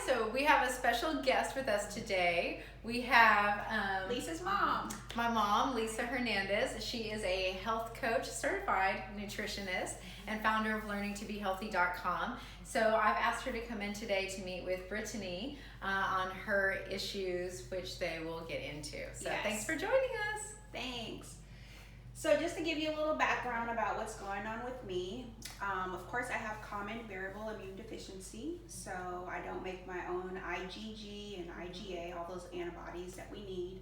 so we have a special guest with us today. We have Lisa's mom. my mom, Lisa Hernandez. She is a health coach, certified nutritionist, and founder of learningtobehealthy.com. So I've asked her to come in today to meet with Brittany on her issues, which they will get into. So Yes. Thanks for joining us. Thanks. So just to give you a little background about what's going on with me, of course I have common variable immune deficiency, so I don't make my own IgG and IgA, all those antibodies that we need.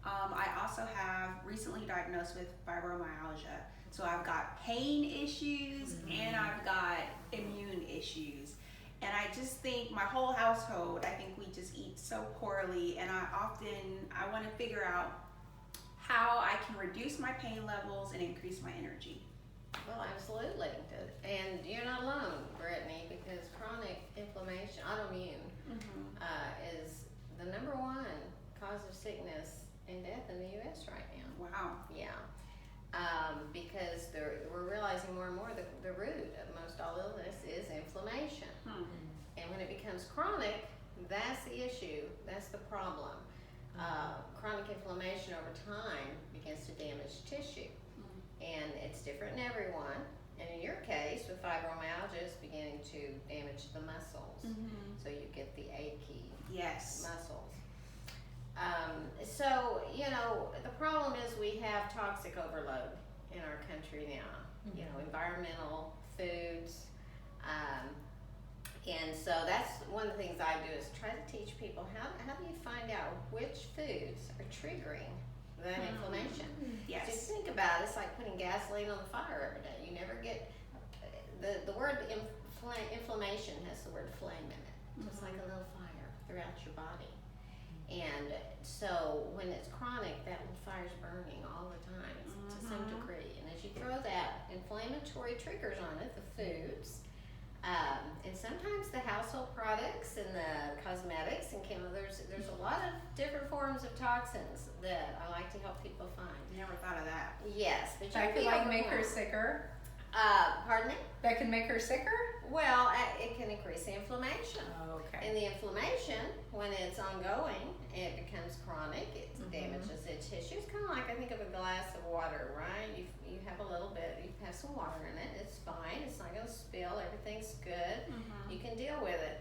I also have recently diagnosed with fibromyalgia, so I've got pain issues and I've got immune issues. And I just think my whole household, I think we just eat so poorly, and I want to figure out how I can reduce my pain levels and increase my energy. Well, absolutely. And you're not alone, Brittany, because chronic inflammation, autoimmune, is the number one cause of sickness and death in the U.S. right now. Wow. Yeah. Because we're realizing more and more the root of most all illness is inflammation. And when it becomes chronic, that's the issue, that's the problem. Chronic inflammation over time begins to damage tissue, and it's different in everyone. And in your case, with fibromyalgia, it's beginning to damage the muscles, so you get the achy muscles. So the problem is we have toxic overload in our country now. Environmental foods. And so that's one of the things I do is try to teach people how do you find out which foods are triggering that inflammation. Yes. Just think about it, it's like putting gasoline on the fire every day. You never get, the word inflammation has the word flame in it, just like a little fire throughout your body. And so when it's chronic, that little fire's burning all the time to some degree. And as you throw that inflammatory triggers on it, the foods, and sometimes the household products and the cosmetics and chemicals, there's a lot of different forms of toxins that I like to help people find. Never thought of that. Yes, but That could make her sicker. Pardon me? That can make her sicker? Well, it can increase the inflammation. Okay. And the inflammation, when it's ongoing, it becomes chronic. It damages the tissue. It's kind of like, I think of a glass of water, right? You have a little bit, you have some water in it. It's fine. It's not going to spill. Everything's good. You can deal with it.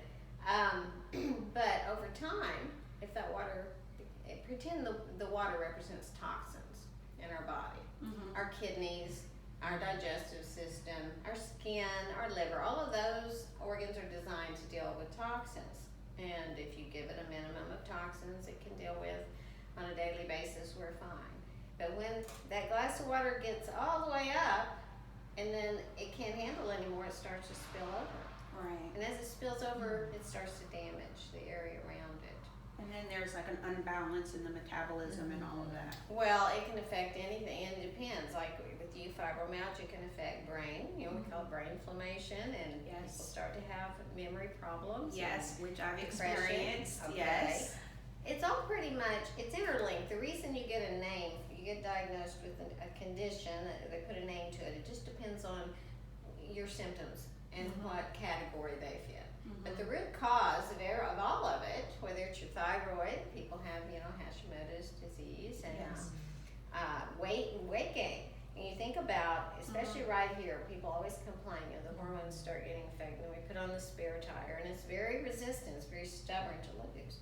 But over time, if that water, pretend the water represents toxins in our body, our kidneys, our digestive system, our skin, our liver, all of those organs are designed to deal with toxins. And if you give it a minimum of toxins it can deal with on a daily basis, we're fine. But when that glass of water gets all the way up and then it can't handle anymore, it starts to spill over. Right. And as it spills over, it starts to damage the area around it. And then there's like an unbalance in the metabolism and all of that. Well, it can affect anything, and it depends. Like with you, fibromyalgia can affect brain. We call it brain inflammation, and people start to have memory problems. Yes, which I've depression. experienced. Okay. Yes. It's all pretty much, it's interlinked. The reason you get a name, you get diagnosed with a condition, they put a name to it. It just depends on your symptoms and what category they fit. But the root cause of all of it, whether it's your thyroid, people have, Hashimoto's disease, and weight gain. And you think about, especially right here, people always complain, the hormones start getting affected, and we put on the spare tire, and it's very resistant, it's very stubborn to lose.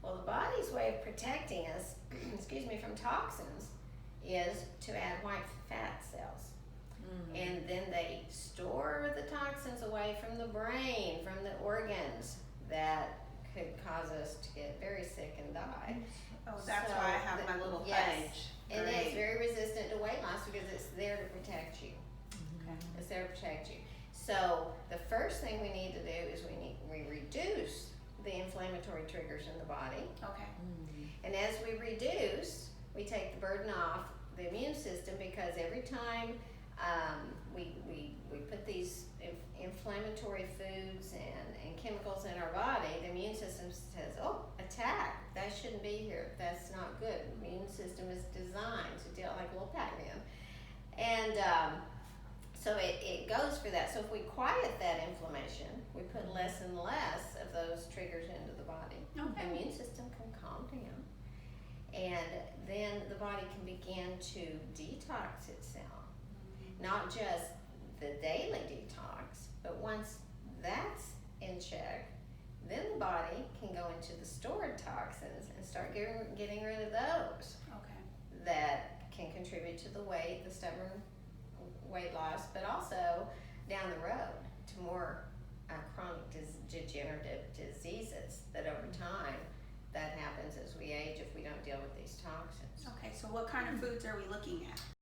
Well, the body's way of protecting us, from toxins is to add white fat cells. And then they store the toxins away from the brain, from the organs that could cause us to get very sick and die. Oh, that's why I have my little page. And it's very resistant to weight loss because it's there to protect you. It's there to protect you. So the first thing we need to do is we reduce the inflammatory triggers in the body. Okay. And as we reduce, we take the burden off the immune system, because every time we put these inflammatory foods and chemicals in our body, the immune system says, oh, attack, that shouldn't be here, that's not good. The immune system is designed to deal like a little Pac-Man. And So it goes for that. So if we quiet that inflammation, we put less and less of those triggers into the body. Okay. The immune system can calm down. And then the body can begin to detox itself. Not just the daily detox, but once that's in check, then the body can go into the stored toxins and start getting rid of those Okay. that can contribute to the weight, the stubborn weight loss, but also down the road to more chronic degenerative diseases that over time that happens as we age if we don't deal with these toxins. Okay, so what kind of foods are we looking at?